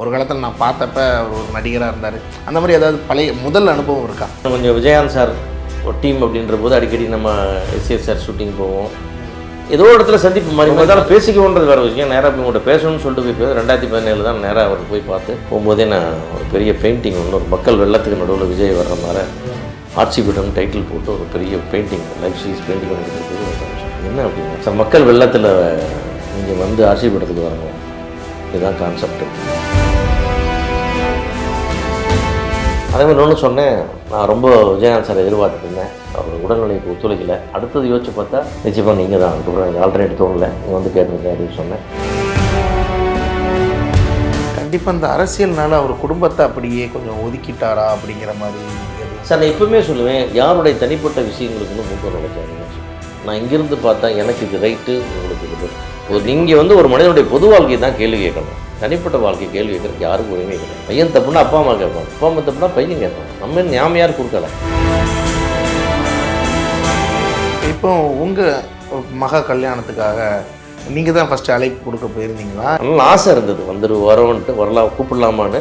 ஒரு காலத்தில் நான் பார்த்தப்ப ஒரு நடிகராக இருந்தார். அந்த மாதிரி ஏதாவது பழைய முதல் அனுபவம் இருக்கா? கொஞ்சம் விஜயகாந்த் சார் ஒரு டீம் அப்படின்ற போது அடிக்கடி நம்ம எஸ்ஏ சார் ஷூட்டிங் போவோம். ஏதோ ஒரு இடத்துல சந்திப்பு மாதிரி இருந்தாலும் பேசிக்கோன்றது வேறு விஷயம். நேராக போய் உங்கள்கிட்ட பேசணும்னு சொல்லிட்டு போய் 2017 தான் நேராக அவர் போய் பார்த்து போகும்போதே நான் ஒரு பெரிய பெயிண்டிங் ஒன்று, ஒரு மக்கள் வெள்ளத்துக்கு நடுவில் விஜய் வர்ற மாதிரி ஆட்சி பீடம் டைட்டில் போட்டு ஒரு பெரிய பெயிண்டிங், லைஃப் சைஸ் பெயிண்டிங் ஒன்று எடுத்துகிட்டு என்ன அப்படின்னா சார், மக்கள் வெள்ளத்தில் நீங்கள் வந்து ஆட்சி பீடத்துக்கு வரணும், இதுதான் கான்செப்ட். அதே மாதிரி ஒன்று சொன்னேன், நான் ரொம்ப விஜயகாந்த் சார் எதிர்பார்த்துட்டு இருந்தேன். அவர் உடல்நிலைக்கு ஒத்துழைக்கல. அடுத்தது யோசிச்சு பார்த்தா நிச்சயமாக நீங்கள் தான், அதுக்கப்புறம் எனக்கு ஆல்டர்னேட் தோணலை, நீங்கள் வந்து கேட்டிருக்கேன் அப்படின்னு சொன்னேன். கண்டிப்பாக இந்த அரசியல்னால அவர் குடும்பத்தை அப்படியே கொஞ்சம் ஒதுக்கிட்டாரா அப்படிங்கிற மாதிரி சார் நான் எப்பவுமே சொல்லுவேன், யாருடைய தனிப்பட்ட விஷயங்களுக்கு மூக்க நுழைக்காதீங்க. நான் இங்கிருந்து பார்த்தா எனக்கு இது ரைட்டு, உங்களுக்கு இது நீங்கள் வந்து ஒரு மனிதனுடைய பொது வாழ்க்கையை தான் கேள்வி கேட்கணும். தனிப்பட்ட வாழ்க்கையை கேள்வி கேட்கறதுக்கு யாருக்கும் உரிமை கிடையாது. பையன் தப்புனா அப்பா அம்மா கேட்பாங்க, அப்பா அம்மா தப்புனா பையன் கேட்பாங்க. நம்ம ஞாபகம் யார் கொடுக்கல. இப்போ உங்கள் மகா கல்யாணத்துக்காக நீங்கள் தான் ஃபஸ்ட்டு அழைப்பு கொடுக்க போயிருந்தீங்களா? நல்ல ஆசை இருந்தது, வரோன்ட்டு வரலாம், கூப்பிடலாமான்னு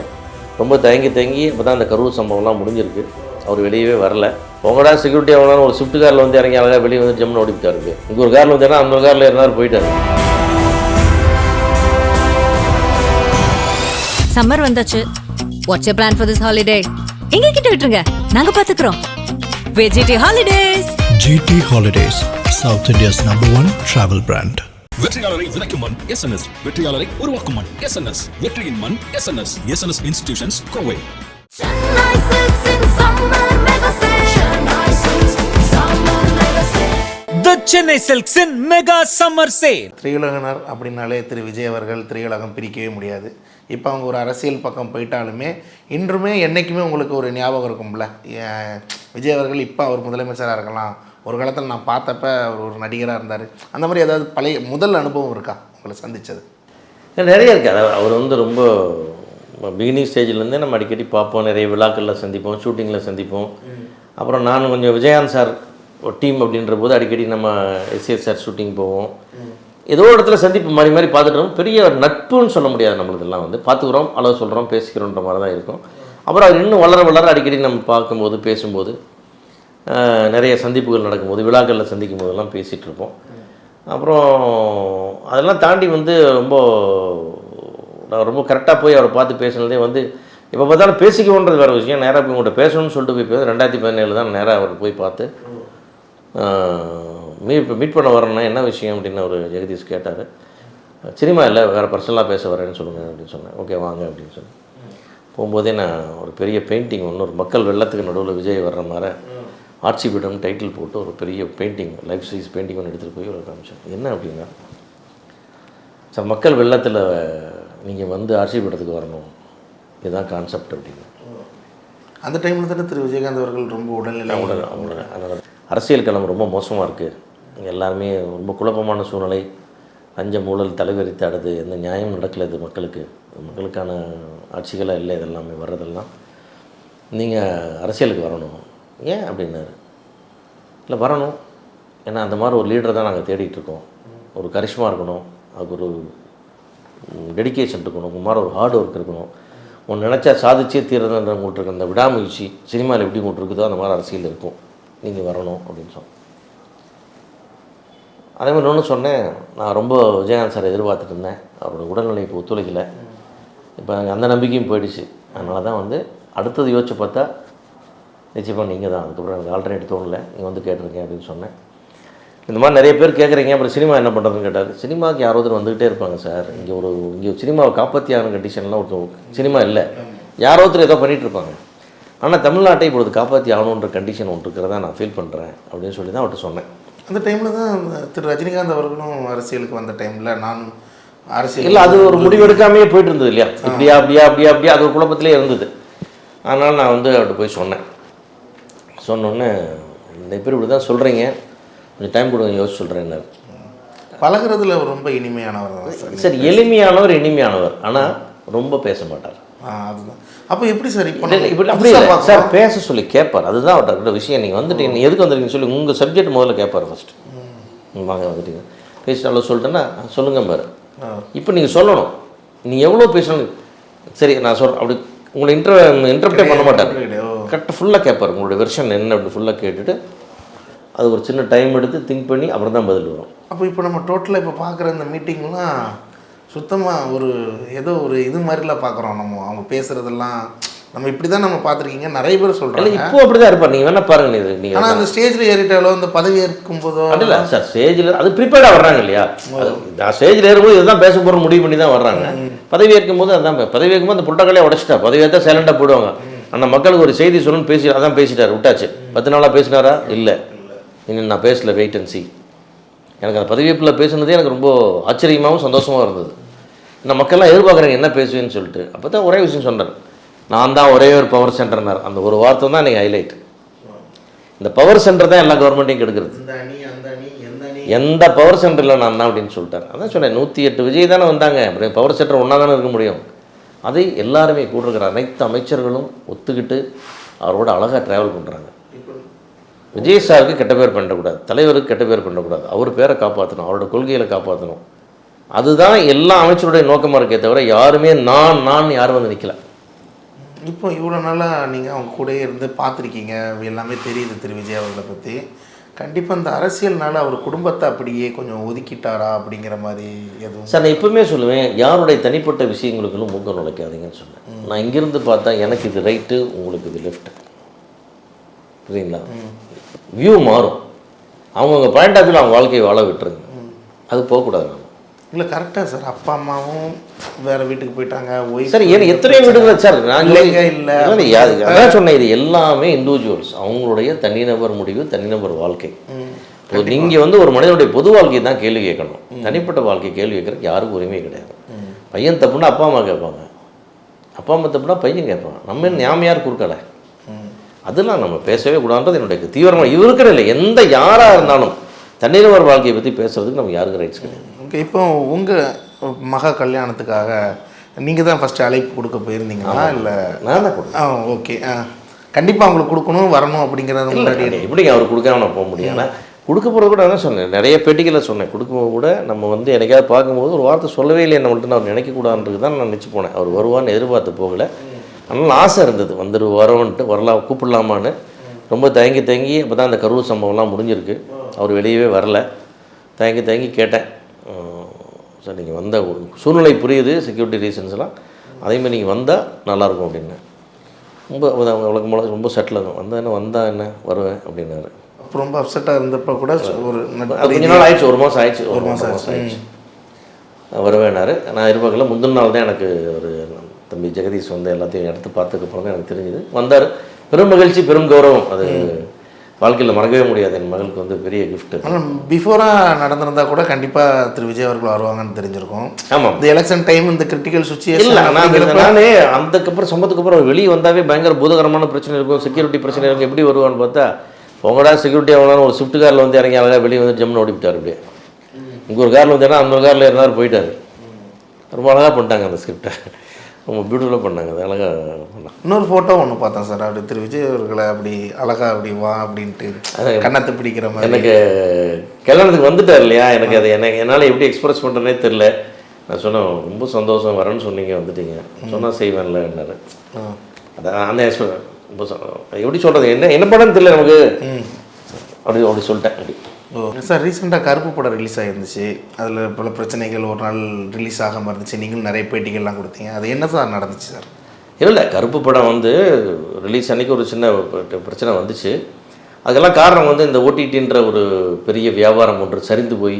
ரொம்ப தயங்கி இப்போ தான் அந்த கரூர் சம்பவம்லாம் முடிஞ்சிருக்கு. அவர் வெளியவே வரல. உங்களோட செக்யூரிட்டி அவ்வளோ ஒரு ஸ்விஃப்ட் காரில் வந்து இறங்கி அழகாக வெளியே வந்து ஜம்னு ஓடிவிட்டாருக்கு. இங்கே ஒரு காரில் வந்தேன்னா அந்த ஒரு காரில் இருந்தாலும் போயிட்டாரு. சம்மர் வந்தாச்சு. What's your plan for this holiday? எங்க கிட்ட விட்டுருங்க, நாங்க பாத்துக்கிறோம். VGT holidays. GT Holidays, South India's #1 travel brand. வெற்றியாளரை விதைக்கும் மண் SNS, வெற்றியாளரை உருவாக்கும் மண் SNS, வெற்றியின் மண் SNS, SNS institutions Kovai. The Chennai Silks in Mega Summer Sale. திரையுலகினர் அப்படின்னாலே திரு விஜய் அவர்கள் திரையுலகம் பிரிக்கவே முடியாது. இப்போ அவங்க ஒரு அரசியல் பக்கம் போயிட்டாலுமே இன்றுமே என்றைக்குமே உங்களுக்கு ஒரு ஞாபகம் இருக்கும்ல, விஜய் அவர்கள் இப்போ அவர் முதலமைச்சராக இருக்கலாம், ஒரு காலத்தில் நான் பார்த்தப்ப அவர் ஒரு நடிகராக இருந்தார். அந்த மாதிரி ஏதாவது பழைய முதல் அனுபவம் இருக்கா உங்களை சந்தித்தது? நிறைய இருக்குது. அவர் வந்து ரொம்ப பிகினிங் ஸ்டேஜ்லேருந்தே நம்ம அடிக்கடி பார்ப்போம், நிறைய விழாக்களில் சந்திப்போம், ஷூட்டிங்கில் சந்திப்போம். அப்புறம் நான் கொஞ்சம் விஜயகாந்த் சார் ஒரு டீம் அப்படின்ற போது அடிக்கடி நம்ம எஸ்ஏ சார் ஷூட்டிங் போவோம். ஏதோ ஒரு இடத்துல சந்திப்பு மாதிரி பார்த்துட்டோம். பெரிய நட்புன்னு சொல்ல முடியாது, நம்மளுக்கெல்லாம் வந்து பார்த்துக்குறோம், அளவு சொல்கிறோம், பேசிக்கிறோன்ற மாதிரி தான் இருக்கும். அப்புறம் அவர் இன்னும் வளர அடிக்கடி நம்ம பார்க்கும்போது பேசும்போது நிறைய சந்திப்புகள் நடக்கும்போது விழாக்களில் சந்திக்கும் போதெல்லாம் பேசிகிட்டு இருப்போம். அப்புறம் அதெல்லாம் தாண்டி வந்து நான் ரொம்ப கரெக்டாக போய் அவரை பார்த்து பேசினதே வந்து இப்போ பார்த்தாலும் பேசிக்கோன்றது வேறு விஷயம். நேராக போய் உங்கள்கிட்ட பேசணும்னு சொல்லிட்டு போய் 2017 தான் நேராக அவர் போய் பார்த்து மீட் பண்ண வரேன்னா என்ன விஷயம் அப்படின்னு ஒரு ஜெகதீஷ் கேட்டார். சினிமா இல்லை, வேறு பர்சனலாக பேச வரேன்னு சொல்லுங்கள் அப்படின்னு சொன்னேன். ஓகே வாங்க அப்படின்னு சொன்னேன். போகும்போதே நான் ஒரு பெரிய பெயிண்டிங் ஒன்று, ஒரு மக்கள் வெள்ளத்துக்கு நடுவில் விஜய் வர்ற மாதிரி ஆட்சி பீடம் டைட்டில் போட்டு ஒரு பெரிய பெயிண்டிங், லைஃப் சைஸ் பெயிண்டிங் ஒன்று எடுத்துகிட்டு போய் ஒரு காமிச்சேன். என்ன அப்படின்னா சார், மக்கள் வெள்ளத்தில் நீங்கள் வந்து ஆட்சி பீடத்துக்கு வரணும், இதுதான் கான்செப்ட் அப்படின்னு. அந்த டைமில் தானே திரு விஜயகாந்த் அவர்கள் ரொம்ப உடல்நிலை அதனால் அரசியல் களம் ரொம்ப மோசமாக இருக்குது. எல்லாருமே ரொம்ப குழப்பமான சூழ்நிலை, லஞ்ச ஊழல் தலைவரித்து அடுத்து எந்த நியாயம் நடக்கலை. இது மக்களுக்கான ஆட்சிகளாக இல்லை. இதெல்லாமே வர்றதெல்லாம் நீங்கள் அரசியலுக்கு வரணும். ஏன் அப்படின்னாரு. இல்லை வரணும், ஏன்னா அந்த மாதிரி ஒரு லீடரை தான் நாங்கள் தேடிட்டுருக்கோம். ஒரு கரிஷ்மா இருக்கணும், அதுக்கு ஒரு டெடிக்கேஷன் இருக்கணும், உங்கள் மாதிரி ஒரு ஹார்ட் ஒர்க் இருக்கணும், ஒன்று நினச்சா சாதிச்சே தீர்றதுன்ற உங்கள்கிட்ட இருக்க அந்த விடாமுயற்சி சினிமாவில் எப்படி உங்கள்கிட்ட இருக்குதோ அந்த மாதிரி அரசியல் இருக்கும், நீங்கள் வரணும் அப்படின்னு சொன்னேன். அதே மாதிரி ஒன்று சொன்னேன், நான் ரொம்ப விஜயகாந்த் சார் எதிர்பார்த்துட்டு இருந்தேன். அவரோட உடல்நிலைக்கு ஒத்துழைக்கல. இப்போ அந்த நம்பிக்கையும் போயிடுச்சு. அதனால தான் வந்து அடுத்தது யோசிச்சு பார்த்தா நிச்சயமாக நீங்கள் தான், அதுக்கப்புறம் எனக்கு ஆல்டர்னேட் தோணலை, நீங்கள் வந்து கேட்டிருக்கேன் அப்படின்னு சொன்னேன். இந்த மாதிரி நிறைய பேர் கேட்குறீங்க, அப்புறம் சினிமா என்ன பண்ணுறதுன்னு கேட்டார். சினிமாவுக்கு யாரோ ஒருத்தர் வந்துக்கிட்டே இருப்பாங்க சார். இங்கே சினிமாவை காப்பாற்றி ஆன கண்டிஷன்லாம் ஒரு சினிமா இல்லை, யாரோ ஒருத்தர் ஏதோ பண்ணிகிட்டு இருப்பாங்க. ஆனால் தமிழ்நாட்டை இப்பொழுது காப்பாற்றி ஆகணுன்ற கண்டிஷன் ஒன்று இருக்கிறதா நான் ஃபீல் பண்ணுறேன் அப்படின்னு சொல்லி தான் அவர்கிட்ட சொன்னேன். அந்த டைமில் தான் திரு ரஜினிகாந்த் அவர்களும் அரசியலுக்கு வந்த டைமில் நான் அரசியல் இல்லை, அது ஒரு முடிவெடுக்காமையே போயிட்டு இருந்தது இல்லையா, இப்படியா அது ஒரு குழப்பத்திலே இருந்தது. அதனால் நான் வந்து அவர்கிட்ட போய் சொன்னோன்னே இந்த பேர் இப்படி தான் சொல்கிறீங்க, கொஞ்சம் டைம் கொடுங்க, யோசிச்சு சொல்கிறேன்னாரு. பழகிறதுல ரொம்ப இனிமையானவர் தான் சார். இனிமையானவர், இனிமையானவர், ஆனால் ரொம்ப பேச மாட்டார். அதுதான். அப்போ எப்படி சார் இப்போ இப்படி அப்படி சார் பேச சொல்லி கேட்பார். அதுதான் அவர்கிட்ட விஷயம். நீங்கள் வந்துட்டு எதுக்கு வந்துருக்கீங்கன்னு சொல்லி உங்கள் சப்ஜெக்ட் முதல்ல கேட்பார் ஃபஸ்ட்டு. வாங்க வந்துட்டீங்க பேசிட்டு அவ்வளோ சொல்லிட்டேன்னா சொல்லுங்க பாரு. இப்போ நீங்கள் சொல்லணும், நீங்கள் எவ்வளோ பேசணும். சரி நான் சொல்கிறேன் அப்படி உங்களை இன்டர்ப்டே பண்ண மாட்டார். கரெக்டாக ஃபுல்லாக கேட்பார் உங்களுடைய வெர்ஷன் என்ன அப்படி ஃபுல்லாக கேட்டுட்டு அது ஒரு சின்ன டைம் எடுத்து திங்க் பண்ணி அப்புறம் தான் பதில் வரும். அப்போ இப்போ நம்ம டோட்டலாக இப்போ பார்க்குற இந்த மீட்டிங்லாம் சுத்தமாக ஒரு ஏதோ ஒரு இது மாதிரிலாம் பார்க்குறோம். நம்ம அவங்க பேசுகிறதெல்லாம் நம்ம இப்படி தான் நம்ம பார்த்துருக்கீங்க, நிறைய பேர் சொல்கிறாங்க. இப்போ அப்படி தான் இருப்பார், நீங்கள் வேணால் பாருங்க. நீங்கள் ஆனால் அந்த ஸ்டேஜில் ஏறிட்டாலோ இந்த பதவி ஏற்கும் போதோ இல்லை சார், ஸ்டேஜில் அது ப்ரிப்பேர்டாக வர்றாங்க இல்லையா. ஸ்டேஜில் ஏறும்போது இதுதான் பேச போகிற முடிவு பண்ணி தான் வர்றாங்க. பதவி ஏற்கும் போது அதான் பதவி ஏற்கும்போது அந்த புரோட்டோக்காலே உடச்சிட்டா, பதவி ஏற்றா சைலண்டாக போயிடுவாங்க. அந்த மக்களுக்கு ஒரு செய்தி சொல்லணும்னு பேசி அதான் பேசிட்டார், விட்டாச்சு. 10 நாளாக பேசினாரா? இல்லை, இன்னும் நான் பேசல, வெயிட் அண்ட் சி. எனக்கு அந்த பதவியேற்பில் பேசுனதே எனக்கு ரொம்ப ஆச்சரியமாகவும் சந்தோஷமாக இருந்தது. இந்த மக்கள்லாம் எதிர்பார்க்குறாங்க என்ன பேசுவேன்னு சொல்லிட்டு. அப்போ தான் ஒரே விஷயம் சொன்னார், நான் தான் ஒரே ஒரு பவர் சென்டர்னார். அந்த ஒரு வார்த்தை தான் எனக்கு ஹைலைட். இந்த பவர் சென்டர் தான் எல்லா கவர்மெண்ட்டையும் கெடுக்கிறது. எந்த பவர் சென்டரில் நான் தான் அப்படின்னு சொல்லிட்டார். அதான் சொன்னேன், 108 விஜய் தானே வந்தாங்க, அப்புறம் பவர் சென்டர் ஒன்றா தானே இருக்க முடியும். அதை எல்லாருமே கூட இருக்கிற அனைத்து அமைச்சர்களும் ஒத்துக்கிட்டு அவரோட அழகாக ட்ராவல் பண்ணுறாங்க. விஜய் சாருக்கு கெட்ட பேர் பண்ணக்கூடாது, தலைவருக்கு கெட்ட பேர் பண்ணக்கூடாது, அவர் பேரை காப்பாற்றணும், அவரோட கொள்கைகளை காப்பாற்றணும். அதுதான் எல்லா அமைச்சருடைய நோக்கமாக இருக்கே தவிர யாருமே நான் யாரும் வந்து நிற்கல. இப்போ இவ்வளோ நாளாக நீங்கள் அவங்க கூடயே இருந்து பார்த்துருக்கீங்க, எல்லாமே தெரியுது திரு விஜய் அவர்களை பற்றி. கண்டிப்பாக இந்த அரசியல்னால அவர் குடும்பத்தை அப்படியே கொஞ்சம் ஒதுக்கிட்டாரா அப்படிங்கிற மாதிரி எதுவும்? சார் நான் எப்பவுமே சொல்லுவேன், யாருடைய தனிப்பட்ட விஷயங்களுக்கும் மூக்க நுழைக்காதீங்கன்னு சொன்னேன். நான் இங்கிருந்து பார்த்தா எனக்கு இது ரைட்டு, உங்களுக்கு இது லெஃப்ட்டு, புரியுங்களா? வியூ மாறும். அவங்கவுங்க பாயிண்ட் ஆஃப் வியூவில் அவங்க வாழ்க்கையை வாழ விட்டுருங்க, அது போகக்கூடாது. நம்ம இல்லை கரெக்டாக சார், அப்பா அம்மாவும் வேறு வீட்டுக்கு போயிட்டாங்க. சார் ஏன்னா எத்தனையோ வீட்டுக்கு சார் நான் இல்லை அதான் சொன்னேன், இது எல்லாமே இண்டிவிஜுவல்ஸ், அவங்களுடைய தனிநபர் முடிவு, தனிநபர் வாழ்க்கை. நீங்கள் வந்து ஒரு மனிதனுடைய பொது வாழ்க்கையை தான் கேள்வி கேட்கணும், தனிப்பட்ட வாழ்க்கை கேள்வி கேட்கறதுக்கு யாருக்கும் உரிமை கிடையாது. பையன் தப்புன்னா அப்பா அம்மா கேட்பாங்க, அப்பா அம்மா தப்புனா பையன் கேட்பாங்க. நம்ம ஞாபகம் யார் கொடுக்கலை, அதெல்லாம் நம்ம பேசவே கூடாதுன்றது என்னுடைய தீவிரமாக இவருக்குன்னு இல்லை, எந்த யாராக இருந்தாலும் தனிநபர் வாழ்க்கையை பற்றி பேசுறதுக்கு நம்ம யாருக்கும் ரைட்ஸ் கிடையாது. ஓகே, இப்போ உங்கள் மக கல்யாணத்துக்காக நீங்கள் தான் ஃபஸ்ட்டு அழைப்பு கொடுக்க போயிருந்தீங்களா? இல்லை நான் தான் கொடுத்தேன். ஓகே, கண்டிப்பாக அவங்களுக்கு கொடுக்கணும் வரணும் அப்படிங்கிறது முன்னாடி எப்படிங்க அவர் கொடுக்காம நான் போக முடியும்? ஆனால் கொடுக்க போகிறது கூட அதான் சொன்னேன், நிறைய பேட்டிகளை சொன்னேன். கொடுக்கும்போது கூட நம்ம வந்து எனக்காவது பார்க்கும்போது ஒரு வார்த்தை சொல்லவே இல்லை நம்மள்ட்ட, நான் அவர் நினைக்கக்கூடாதுன்றது தான் நான் நினச்சி போனேன். அவர் வருவான்னு எதிர்பார்த்து போகலை, அதனால் ஆசை இருந்தது வரோன்ட்டு வரலாம் கூப்பிடலாமான்னு ரொம்ப தயங்கி அப்போ தான் அந்த கரூர் சம்பவம்லாம் முடிஞ்சிருக்கு. அவர் வெளியவே வரல, தயங்கி கேட்டேன். சார் நீங்கள் வந்த சூழ்நிலை புரியுது, செக்யூரிட்டி ரீசன்ஸ்லாம், அதேமாதிரி நீங்கள் வந்தால் நல்லாயிருக்கும் அப்படின்னு. ரொம்ப அவங்களுக்கு ரொம்ப செட்டில் ஆகும். வந்தா என்ன வருவேன் அப்படின்னாரு. அப்போ ரொம்ப அப்செட்டாக இருந்தப்போ கூட ஒரு கொஞ்ச நாள் ஆயிடுச்சு, ஒரு மாதம் ஆயிடுச்சு வருவேனாரு. நான் எதிர்பார்க்கல, முந்தின நாள் தான் எனக்கு ஒரு தம்பி ஜெகதீஷ் வந்து எல்லாத்தையும் எடுத்து பார்த்ததுக்கப்புறம் தான் எனக்கு தெரிஞ்சுது. வந்தார், பெரும் மகிழ்ச்சி, பெரும் கௌரவம். அது வாழ்க்கையில் மறக்கவே முடியாது. என் மகளுக்கு வந்து பெரிய கிஃப்ட்டு. ஆனால் பிஃபோராக நடந்திருந்தால் கூட கண்டிப்பாக திரு விஜய் அவர்கள் வருவாங்கன்னு தெரிஞ்சிருக்கும். ஆமாம், இந்த எலெக்ஷன் டைம், இந்த கிரிட்டிக்கல் சுச்சுவேஷன் இல்லை. நானே அதுக்கப்புறம் சம்பவத்துக்கு அப்புறம் வெளியே வந்தாவே பயங்கர பூதகரமான பிரச்சனை இருக்கும், செக்யூரிட்டி பிரச்சனை இருக்கும். எப்படி வருவான்னு பார்த்தா, உங்களோட செக்யூரிட்டி ஆகலாம் ஒரு ஸ்விஃப்ட் காரில் வந்து இறங்கி அழகாக வெளியே வந்து ஜம்னு ஓடிவிட்டார். அப்படியே இங்கே ஒரு காரில் வந்தேன்னா அந்த ஒரு காரில் இருந்தார், போயிட்டார். ரொம்ப அழகாக பண்ணிட்டாங்க அந்த ஸ்கிரிப்டை, ரொம்ப பியூட்டிஃபுல்லாக பண்ணாங்க, அது அழகாக பண்ணாங்க. இன்னொரு ஃபோட்டோ ஒன்று பார்த்தேன் சார், அப்படி திரு விஜய் அவர்களை அப்படி அழகாக அப்படி வா அப்படின்ட்டு கண்ணத்தை பிடிக்கிற மாதிரி. எனக்கு கல்யாணத்துக்கு வந்துட்டார் இல்லையா, எனக்கு அது என்னால் எப்படி எக்ஸ்பிரஸ் பண்ணுறதுனே தெரில. நான் சொன்னேன், ரொம்ப சந்தோஷம் வரேன்னு சொன்னீங்க, வந்துட்டீங்க, சொன்னால் செய்வேன்ல என்னாரு. அதான் அந்த ரொம்ப எப்படி சொல்கிறது, என்ன படம்னு தெரியல நமக்கு, அப்படி சொல்லிட்டேன். அப்படி சார் ரீசெண்டாக கருப்பு படம் ரிலீஸ் ஆகிருந்துச்சு, அதில் பல பிரச்சனைகள், ஒரு நாள் ரிலீஸ் ஆகாமல் இருந்துச்சு, நீங்களும் நிறைய பேட்டிகள்லாம் கொடுத்தீங்க. அது என்ன சார் நடந்துச்சு சார்? இல்லை, கருப்பு படம் வந்து ரிலீஸ் அன்றைக்கி ஒரு சின்ன பிரச்சனை வந்துச்சு. அதுக்கெல்லாம் காரணம் வந்து இந்த ஓடிடின்ற ஒரு பெரிய வியாபாரம் ஒன்று சரிந்து போய்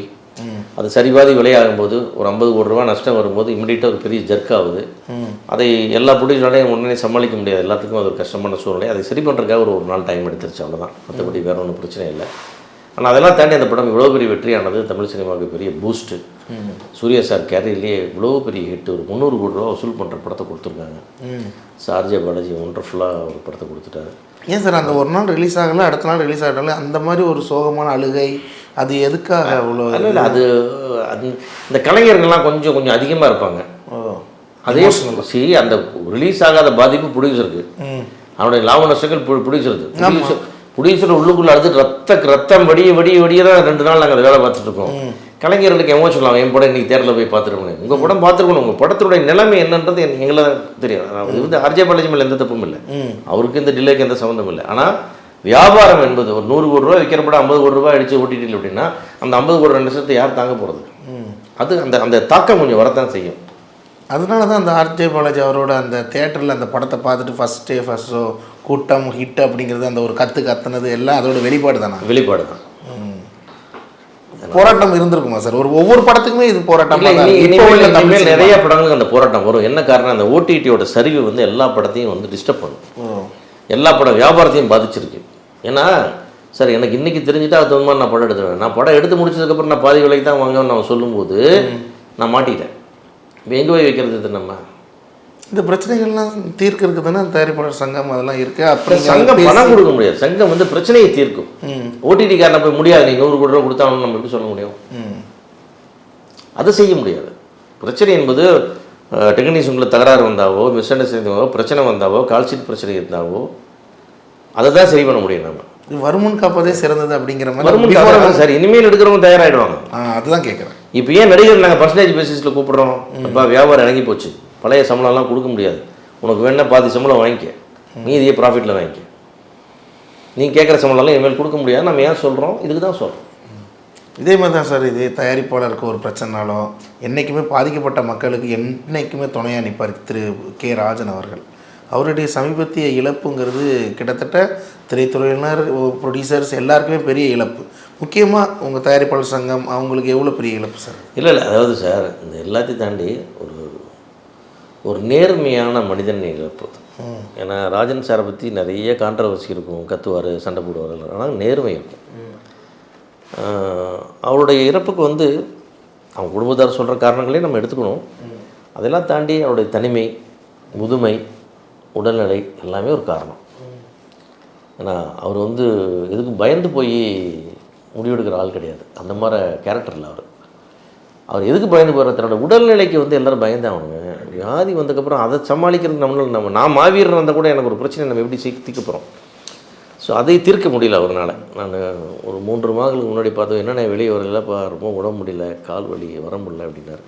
அது சரிபாதி விலையாகும்போது ஒரு 50 கோடி ரூபா நஷ்டம் வரும்போது இமிடியேட்டாக ஒரு பெரிய ஜர்க் ஆகுது. அதை எல்லா ப்ரொடியூசராலையும் உடனே சமாளிக்க முடியாது, எல்லாத்துக்கும் அது ஒரு கஷ்டமான சூழ்நிலை. அதை சரி பண்ணுறதுக்காக ஒரு நாள் டைம் எடுத்துருச்சு, அவ்வளோதான். மற்றபடி வேறு ஒன்றும் பிரச்சனை இல்லை. ஆனால் அதெல்லாம் தாண்டி அந்த படம் இவ்வளோ பெரிய வெற்றியானது, தமிழ் சினிமாவுக்கு பெரிய பூஸ்ட்டு. சூர்யா சார் கேரியர்லேயே இவ்வளோ பெரிய ஹிட், ஒரு 300 கோடி ரூபா வசூல் பண்ணுற படத்தை கொடுத்துருக்காங்க. சார்ஜே பாலாஜி ஒண்டர்ஃபுல்லாக ஒரு படத்தை கொடுத்துட்டாரு. ஏன் சார் அந்த ஒரு நாள் ரிலீஸ் ஆகலை, அடுத்த நாள் ரிலீஸ் ஆகலை, அந்த மாதிரி ஒரு சோகமான அழுகை, அது எதுக்காக அவ்வளோ? இல்லை, அது இந்த கலைஞர்கள்லாம் கொஞ்சம் அதிகமாக இருப்பாங்க. அதே சரி, அந்த ரிலீஸ் ஆகாத பாதிப்பு ப்ரொடியூசருக்கு, அவனுடைய லாப நஷ்டங்கள் ப்ரொடியூசருக்கு. ப்ரொடியூசர் உள்ளுக்குள்ளே அடுத்து ரத்தம் வடிய தான் 2 நாள் நாங்கள் அதை வேலை பார்த்துட்டு இருக்கோம். கலைஞர்களுக்கு எமோஷனல் என் படம் இன்றைக்கி தேட்டரில் போய் பார்த்துருக்கணும். உங்கள் படம் பார்த்துருக்கணும். உங்கள் படத்துடைய நிலைமை என்னன்றது எங்களை தெரியும். இது வந்து ஆர்ஜே பாலாஜி மேலே எந்த தப்பும் இல்லை, அவருக்கு இந்த டிலேக்கு எந்த சம்மந்தம் இல்லை. ஆனால் வியாபாரம் என்பது ஒரு 100 கோடி ரூபா விற்கிற படம் 50 கோடி ரூபா அடித்து ஓட்டிட்டு அப்படின்னா அந்த 50 கோடி 2 லட்சத்தை யார் தாங்க போகிறது? அது அந்த அந்த தாக்கம் கொஞ்சம் வரத்தான் செய்யும். அதனால தான் அந்த ஆர்ஜே பாலாஜி அவரோட அந்த தேட்டரில் அந்த படத்தை பார்த்துட்டு ஃபஸ்ட் ஷோ கூட்டம் ஹிட் அப்படிங்கிறது அந்த ஒரு கத்துனது எல்லாம் அதோட வெளிப்பாடு தானே? வெளிப்பாடு தான். போராட்டம் இருந்திருக்குமா சார்? ஒவ்வொரு படத்துக்குமே இது போராட்டம். இனிமேல் நிறைய படங்களுக்கு அந்த போராட்டம் வரும். என்ன காரணம்? அந்த ஓடிடியோட சரிவு வந்து எல்லா படத்தையும் வந்து டிஸ்டர்ப் பண்ணும், எல்லா படம் வியாபாரத்தையும் பாதிச்சிருக்கு. ஏன்னா சார் எனக்கு இன்றைக்கி தெரிஞ்சுட்டு அது மாதிரி நான் படம் எடுத்துருவேன். நான் படம் எடுத்து முடிச்சதுக்கப்புறம் நான் பாதி விலைக்கு தான் வாங்கன்னு நான் சொல்லும்போது நான் மாட்டிட்டேன். இப்போ எங்கே போய் வைக்கிறது? இது நம்ம இந்த பிரச்சனைகள்லாம் தீர்க்கறதுக்கு தானே தயாரிப்பாளர் சங்கம் அதெல்லாம் இருக்குது. அப்புறம் சங்கம் பணம் கொடுக்க முடியாது. சங்கம் வந்து பிரச்சனையை தீர்க்கும். ஓடிடி காரனை போய் முடியாது, நீ 100 கோடி ரூபா கொடுத்தாலும் நம்ம எப்படி சொல்ல முடியும்? அதை செய்ய முடியாது. பிரச்சனை என்பது டெக்னீஷியன்களை தகராறு வந்தாவோ, மிஸ் அண்டர்ஸ்டாண்டிங் பிரச்சனை வந்தாவோ, கால்ஷீட் பிரச்சனை இருந்தாவோ அதை தான் சரி பண்ண முடியும். நம்ம வருமுன் காப்பதே சிறந்தது அப்படிங்கிற மாதிரி வருமுன் காப்பது சார். இனிமேல் எடுக்கிறவங்க தயாராகிடுவாங்க. அதுதான் கேட்குறேன். இப்போ ஏன் நடிகர் நாங்கள் பர்சன்டேஜ் பேசிஸில் கூப்பிட்றோம்? அப்போ வியாபாரம் இறங்கி போச்சு, பழைய சம்பளம்லாம் கொடுக்க முடியாது, உனக்கு வேணா பாதி சம்பளம் வாங்கிக்க, மீதியே ப்ராஃபிட்டில் வாங்கிக்க, நீ கேட்குற சம்பளம்லாம் இனிமேல் கொடுக்க முடியாது. நம்ம ஏன் சொல்கிறோம்? இதுக்கு தான் சொல்கிறோம். இதே மாதிரி தான் சார் இது தயாரிப்பாளருக்கு ஒரு பிரச்சனைனாலும் என்றைக்குமே பாதிக்கப்பட்ட மக்களுக்கு என்றைக்குமே துணையாக நிற்பார் திரு கே ராஜன் அவர்கள். அவருடைய சமீபத்திய இழப்புங்கிறது கிட்டத்தட்ட திரைத்துறையினர், ப்ரொடியூசர்ஸ் எல்லாருக்குமே பெரிய இழப்பு. முக்கியமாக உங்கள் தயாரிப்பாளர் சங்கம் அவங்களுக்கு எவ்வளோ பெரிய இழப்பு சார்? இல்லை அதாவது சார் இந்த எல்லாத்தையும் தாண்டி ஒரு நேர்மையான மனிதன் இழப்பு. ஏன்னா ராஜன் சாரை பற்றி நிறைய கான்ட்ரவர்சி இருக்கும், கத்துவார், சண்டை போடுவார், ஆனால் நேர்மை இருக்கும். அவருடைய இறப்புக்கு வந்து அவங்க குடும்பத்தார் சொல்கிற காரணங்களையும் நம்ம எடுத்துக்கணும். அதெல்லாம் தாண்டி அவருடைய தனிமை, முதுமை, உடல்நிலை எல்லாமே ஒரு காரணம். ஏன்னா அவர் வந்து எதுக்கும் பயந்து போய் முடிவெடுக்கிற ஆள் கிடையாது. அந்த மாதிரி கேரக்டரில் அவர் எதுக்கு பயந்து போகிற, தன்னோட உடல்நிலைக்கு வந்து எல்லோரும் பயந்தாங்க. வியாதி வந்ததுக்கப்புறம் அதை சமாளிக்கிறதுக்கு நான் மாவீரன் வந்தால் கூட எனக்கு ஒரு பிரச்சனை நம்ம எப்படி தீர்க்க போகிறோம்? ஸோ அதை தீர்க்க முடியல அவர்னால. நான் ஒரு 3 மாதங்களுக்கு முன்னாடி பார்த்தோம், என்னென்ன வெளியே வரலப்பா, ரொம்ப உடம்பு முடியல, கால் வலி, வர முடியல அப்படின்னாரு.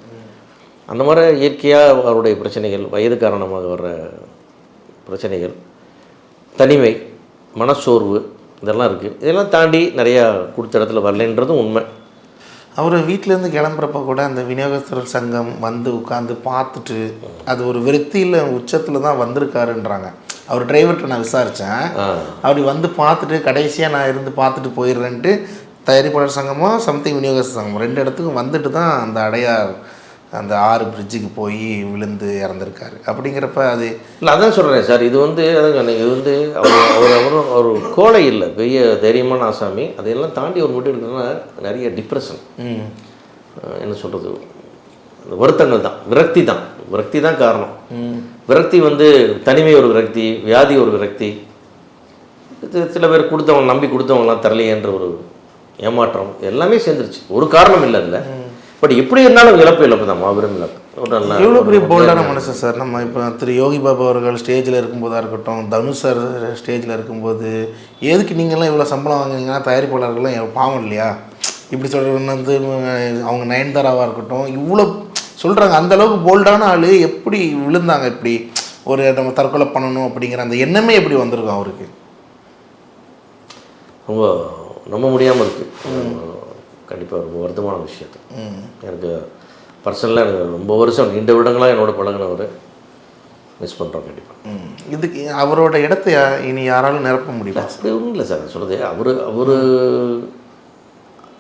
அந்த மாதிரி இயற்கையாக அவருடைய பிரச்சனைகள், வயது காரணமாக வர்ற பிரச்சனைகள், தனிமை, மனச்சோர்வு இதெல்லாம் இருக்குது. இதெல்லாம் தாண்டி நிறையா கொடுத்த இடத்துல வரலைன்றதும் உண்மை. அவர் வீட்டிலேருந்து கிளம்புறப்ப கூட அந்த விநியோகஸ்தர் சங்கம் வந்து உட்காந்து பார்த்துட்டு அது ஒரு விருத்தியில் உச்சத்தில் தான் வந்திருக்காருன்றாங்க. அவர் டிரைவர்கிட்ட நான் விசாரித்தேன். அப்படி வந்து பார்த்துட்டு கடைசியாக நான் இருந்து பார்த்துட்டு போயிடுறேன்ட்டு தயாரிப்பாளர் சங்கமோ சம்திங் விநியோகஸ்தர் சங்கமோ 2 இடத்துக்கும் வந்துட்டு தான் அந்த அடையார் அந்த 6 பிரிட்ஜுக்கு போய் விழுந்து இறந்துருக்காரு. அப்படிங்கிறப்ப அது இல்லை, அதான் சொல்கிறேன் சார். இது வந்து அதான் சொன்னேன், இது வந்து அவர் கோலை இல்லை, பெரிய தைரியமான ஆசாமி. அதையெல்லாம் தாண்டி ஒரு முடிவு எடுக்கணும்னா நிறைய டிப்ரெஷன், என்ன சொல்கிறது, வருத்தங்கள் தான், விரக்தி தான் காரணம். விரக்தி வந்து தனிமை ஒரு விரக்தி, வியாதி ஒரு விரக்தி, சில பேர் கொடுத்தவங்க நம்பி கொடுத்தவங்களாம் தரலையேன்ற ஒரு ஏமாற்றம், எல்லாமே சேர்ந்துருச்சு. ஒரு காரணம் இல்லை அதில். பட் எப்படி இருந்தாலும் இழப்பு தான், மாபெரும் இழப்பு. எவ்வளோ பெரிய போல்டான மனுஷன் சார். நம்ம இப்போ திரு யோகி பாபா அவர்கள் ஸ்டேஜில் இருக்கும்போதாக இருக்கட்டும், தனுஷ் சார் ஸ்டேஜில் இருக்கும்போது எதுக்கு நீங்கள்லாம் இவ்வளோ சம்பளம் வாங்குனீங்கன்னா தயாரிப்பாளர்கள்லாம் பாவம் இல்லையா? இப்படி சொல்கிறது வந்து அவங்க நயன்தாராவாக இருக்கட்டும் இவ்வளோ சொல்கிறாங்க. அந்தளவுக்கு போல்டான ஆள் எப்படி விழுந்தாங்க? இப்படி ஒரு நம்ம தற்கொலை பண்ணணும் அப்படிங்கிற அந்த எண்ணமே எப்படி வந்திருக்கும் அவருக்கு? ரொம்ப நம்ப முடியாமல் இருக்குது. கண்டிப்பாக ரொம்ப வருத்தமான விஷயத்து. எனக்கு பர்சனலாக எனக்கு ரொம்ப வருஷம் நீண்ட வருடங்களாக என்னோட பழகினவர் மிஸ் பண்ணுறோம் கண்டிப்பாக. இதுக்கு அவரோட இடத்த இனி யாராலும் நிரப்ப முடியல. அப்படி ஒன்றும் இல்லை சார் சொல்கிறது.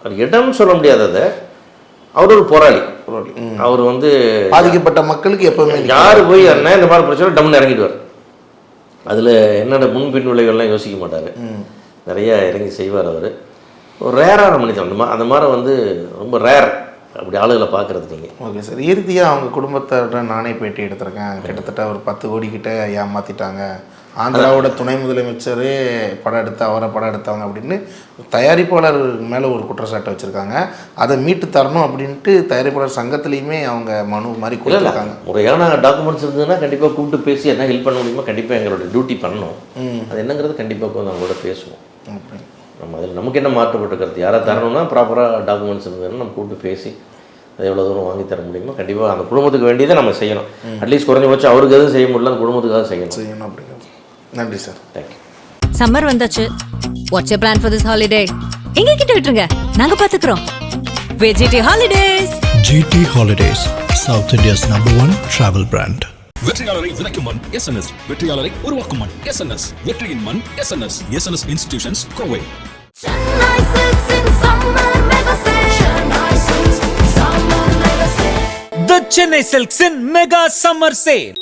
அவர் இடம் சொல்ல முடியாததை, அவர் ஒரு போராளி. அவர் வந்து பாதிக்கப்பட்ட மக்களுக்கு எப்பவுமே யார் போய் என்ன இந்த மாதிரி பிரச்சனை டம்னு இறங்கிடுவார். அதில் என்னென்ன முன்பின் விளைவுகள்லாம் யோசிக்க மாட்டார், நிறையா இறங்கி செய்வார். அவர் ஒரு ரேரான மனிதன். அந்த மாதிரி வந்து ரொம்ப ரேர் அப்படி ஆளுகளை பார்க்குறது நீங்கள். Okay sir. இறுதியாக அவங்க குடும்பத்தோட நானே பேட்டி எடுத்திருக்கேன். கிட்டத்தட்ட ஒரு 10 கோடி கிட்ட ஏமாற்றிட்டாங்க. ஆந்திராவோட துணை முதலமைச்சரே படம் எடுத்து அவரை படம் எடுத்தவங்க அப்படின்னு தயாரிப்பாளர் மேலே ஒரு குற்றச்சாட்டை வச்சுருக்காங்க. அதை மீட்டு தரணும் அப்படின்ட்டு தயாரிப்பாளர் சங்கத்துலேயுமே அவங்க மனு மாதிரி கொடுத்துருக்காங்க. முறையான டாக்குமெண்ட்ஸ் இருந்ததுன்னா கண்டிப்பாக கூப்பிட்டு பேசி என்ன ஹெல்ப் பண்ண முடியுமோ கண்டிப்பாக எங்களோட டியூட்டி பண்ணணும். அது என்னங்கிறது கண்டிப்பாக அவங்களோட பேசுவோம். நம்ம நம்ம அதில் நமக்கு என்ன மாற்றப்பட்ட கருத்து யாராவது தரணும்னா ப்ராப்பராக டாக்குமெண்ட்ஸ் இருந்ததுன்னா நம்ம கூப்பிட்டு பேசி அதை எவ்வளோ தூரம் வாங்கி தர முடியுமோ கண்டிப்பாக அந்த குடும்பத்துக்கு வேண்டியதை நம்ம செய்யணும். அட்லீஸ்ட் குறைஞ்சபட்சம் அவருக்கு எதுவும் செய்ய முடியல, அந்த குடும்பத்துக்காக செய்யணும் அப்படிங்கிறது. நன்றி சார். தேங்க்யூ. சம்மர் வந்தாச்சு. What's your plan for this holiday? எங்க கிட்ட விட்டுருங்க, நாங்க பாத்துக்கிறோம். VGT holidays. GT Holidays, South India's #1 travel brand. வெற்றியாளரை விதைக்கும் மண் எஸ்என்எஸ், வெற்றியாளரை உருவாக்கும் மண் எஸ்என்எஸ், வெற்றியின் மண் SNS, SNS institutions Kovai. Chennai Silks in summer mega sale. Chennai Silks summer mega sale. The Chennai Silks in Mega Summer Sale.